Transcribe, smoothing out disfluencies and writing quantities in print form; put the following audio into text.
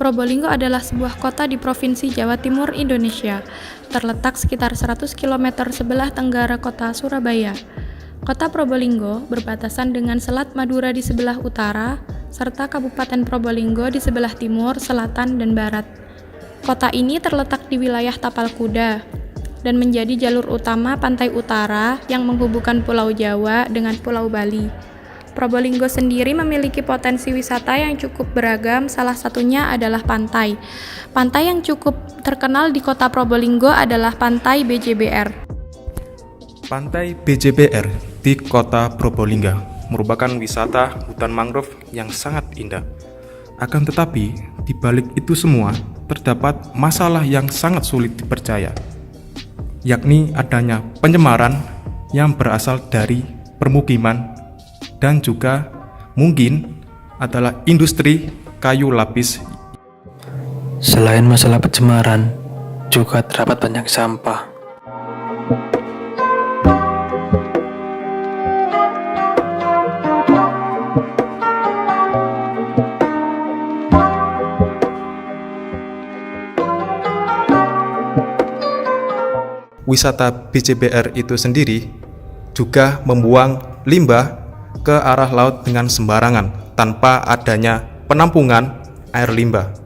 Probolinggo adalah sebuah kota di Provinsi Jawa Timur, Indonesia, terletak sekitar 100 km sebelah tenggara kota Surabaya. Kota Probolinggo berbatasan dengan Selat Madura di sebelah utara, serta Kabupaten Probolinggo di sebelah timur, selatan, dan barat. Kota ini terletak di wilayah Tapal Kuda dan menjadi jalur utama pantai utara yang menghubungkan Pulau Jawa dengan Pulau Bali. Probolinggo sendiri memiliki potensi wisata yang cukup beragam, salah satunya adalah pantai. Pantai yang cukup terkenal di kota Probolinggo adalah Pantai BJBR. Pantai BJBR di kota Probolinggo merupakan wisata hutan mangrove yang sangat indah. Akan tetapi, di balik itu semua, terdapat masalah yang sangat sulit dipercaya, yakni adanya pencemaran yang berasal dari permukiman dan juga mungkin adalah industri kayu lapis. Selain masalah pencemaran, juga terdapat banyak sampah. Wisata BJBR itu sendiri juga membuang limbah ke arah laut dengan sembarangan tanpa adanya penampungan air limbah.